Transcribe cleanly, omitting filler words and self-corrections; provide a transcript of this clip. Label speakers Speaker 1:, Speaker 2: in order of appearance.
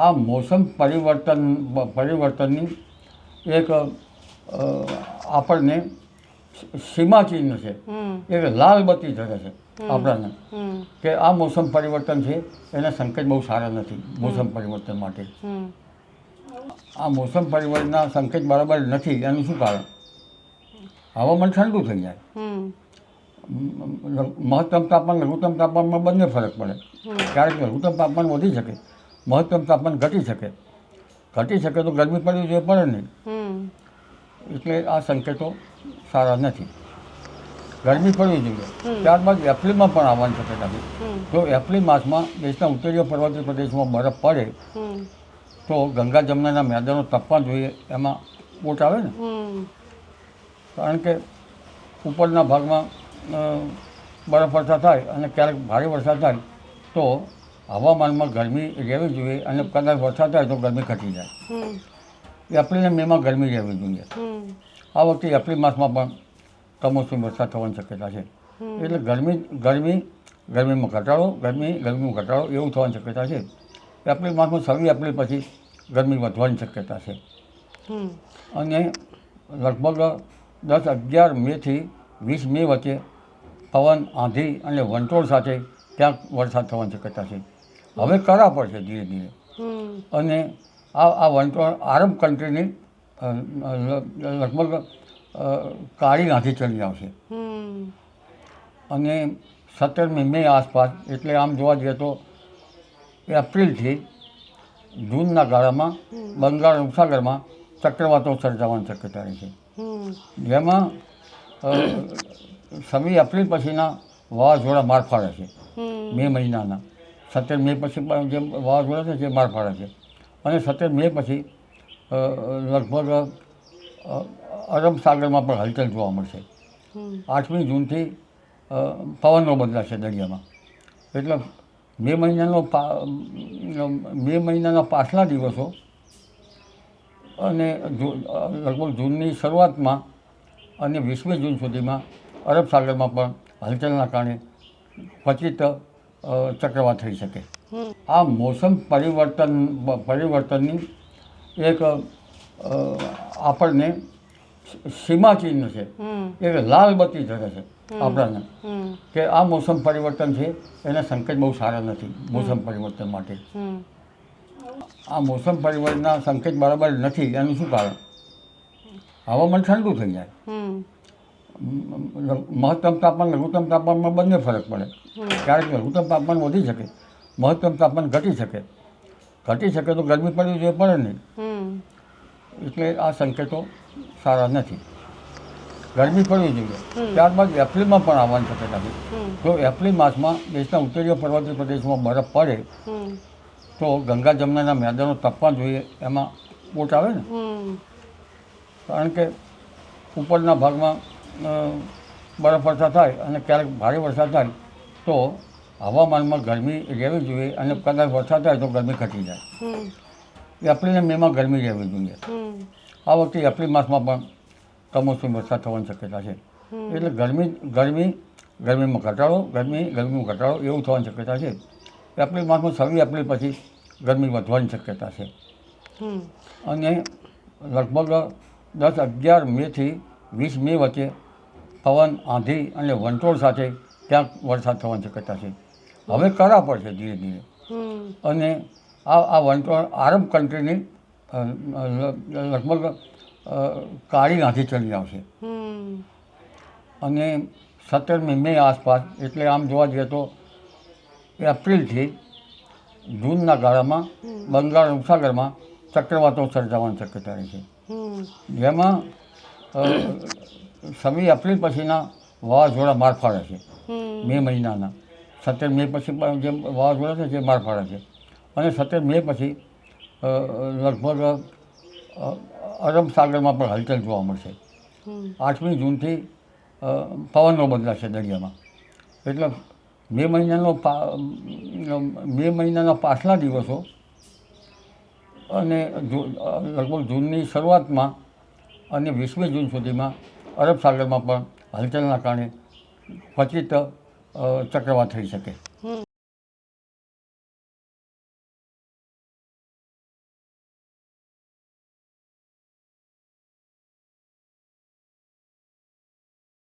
Speaker 1: આ મોસમ પરિવર્તનની એક આપણને સીમાચિહ્ન છે, એક લાલ બત્તી ધરે છે આપણને કે આ મોસમ પરિવર્તન છે, એના સંકેત બહુ સારા નથી મોસમ પરિવર્તન માટે. આ મોસમ પરિવર્તનના સંકેત બરાબર નથી. એનું શું કારણ? હવામાન ઠંડુ થઈ જાય, મહત્તમ તાપમાન લઘુત્તમ તાપમાનમાં બંને ફરક પડે. ક્યારેક લઘુત્તમ તાપમાન વધી શકે, મહત્તમ તાપમાન ઘટી શકે તો ગરમી પડવી જોઈએ, પડે નહીં. એટલે આ સંકેતો સારા નથી. ગરમી પડવી જોઈએ. ત્યારબાદ એપ્રિલમાં પણ આવવાની શક્યતા છે. જો એપ્રિલ માસમાં દેશના ઉત્તરીય પર્વતીય પ્રદેશમાં બરફ પડે તો ગંગા જમનાના મેદાનો તપવા જોઈએ, એમાં ઓટ આવે ને. કારણ કે ઉપરના ભાગમાં બરફ વર્ષા થાય અને ક્યારેક ભારે વરસાદ થાય તો હવામાનમાં ગરમી રહેવી જોઈએ, અને કદાચ વરસાદ થાય તો ગરમી ઘટી જાય. એપ્રિલ અને મેમાં ગરમી રહેવી જોઈએ. આ વખતે એપ્રિલ માસમાં પણ કમોસમી વરસાદ થવાની શક્યતા છે. એટલે ગરમીમાં ઘટાડો એવું થવાની શક્યતા છે. એપ્રિલ માસમાં 26 એપ્રિલ પછી ગરમી વધવાની શક્યતા છે. અને લગભગ 10-11 મેથી 20 મે વચ્ચે પવન, આંધી અને વંટોળ સાથે ક્યાંક વરસાદ થવાની શક્યતા છે. હવે કરા પડશે ધીરે ધીરે. અને આ વંટોળ આરબ કન્ટ્રીની લગભગ કાળી આંધી ચડી આવશે. અને 17મી મે આસપાસ, એટલે આમ જોવા જઈએ તો એપ્રિલથી જૂનના ગાળામાં બંગાળ ઉપસાગરમાં ચક્રવાતો સર્જાવાની શક્યતા રહે છે. જેમાં 26 એપ્રિલ પછીના વાવાઝોડા માર ફાડે છે. મે મહિનાના 17 મે પછી જે વાવાઝોડા છે તે માર ફાડે છે. અને 17 મે પછી લગભગ અરબ સાગરમાં પણ હલચલ જોવા મળશે. 8મી જૂનથી પવનો બદલાશે દરિયામાં. એટલે મે મહિનાના પાછલા દિવસો અને લગભગ જૂનની શરૂઆતમાં અને 20મી જૂન સુધીમાં અરબ સાગરમાં પણ હલચલના કારણે ક્વચિત ચક્રવાત થઈ શકે. આ મોસમ પરિવર્તનની એક આપણને સીમાચિહ્ન છે, એક લાલ બત્તી ધરે છે આપણને કે આ મોસમ પરિવર્તન છે, એના સંકેત બહુ સારા નથી મોસમ પરિવર્તન માટે. આ મોસમ પરિવર્તનના સંકેત બરાબર નથી. એનું શું કારણ? હવામાન ઠંડુ થઈ જાય, મહત્તમ તાપમાન લઘુત્તમ તાપમાનમાં બંને ફરક પડે. ક્યારેક લઘુત્તમ તાપમાન વધી શકે, મહત્તમ તાપમાન ઘટી શકે તો ગરમી પડવી જોઈએ, પડે નહીં. એટલે આ સંકેતો સારા નથી. ગરમી પડવી જોઈએ. ત્યારબાદ એપ્રિલમાં પણ આવવાની શક્યતા છે. જો એપ્રિલ માસમાં દેશના ઉત્તરીય પર્વતીય પ્રદેશમાં બરફ પડે તો ગંગા જમનાના મેદાનો તપવા જોઈએ, એમાં ઓટ આવે ને. કારણ કે ઉપરના ભાગમાં બરફ વર્ષા થાય અને ક્યારેક ભારે વરસાદ થાય તો હવામાનમાં ગરમી રહેવી જોઈએ, અને કદાચ વરસાદ થાય તો ગરમી ઘટી જાય. એપ્રિલ અને મેમાં ગરમી રહેવી જોઈએ. આ વખતે એપ્રિલ માસમાં પણ કમોસમી વરસાદ થવાની શક્યતા છે. એટલે ગરમીમાં ઘટાડો એવું થવાની શક્યતા છે. એપ્રિલ માસમાં 26 એપ્રિલ પછી ગરમી વધવાની શક્યતા છે. અને લગભગ 10-11 મેથી 20 મે વચ્ચે પવન, આંધી અને વંટોળ સાથે ક્યાંક વરસાદ થવાની શક્યતા છે. હવે કરા પડશે ધીરે ધીરે. અને આ વંટોળ આરબ કન્ટ્રીની લગભગ કાળી આંધી ચડી આવશે. અને 17મી મે આસપાસ, એટલે આમ જોવા જઈએ તો એપ્રિલથી જૂનના ગાળામાં બંગાળ ઉપસાગરમાં ચક્રવાતો સર્જાવાની શક્યતા રહે છે. જેમાં 26 એપ્રિલ પછીના વાવાઝોડા માર ફાડે છે. મે મહિનાના 17 મે પછી જે વાવાઝોડા છે તે માર ફાડે છે. અને 17 મે પછી લગભગ અરબ સાગરમાં પણ હલચલ જોવા મળશે. 8મી જૂનથી પવનો બદલાશે દરિયામાં. એટલે મે મહિનાના પાછલા દિવસો અને લગભગ જૂનની શરૂઆતમાં અને 20મી જૂન સુધીમાં અરબ સાગરમાં પણ હલચલના કારણે ક્વચિત ચક્રવાત થઈ શકે.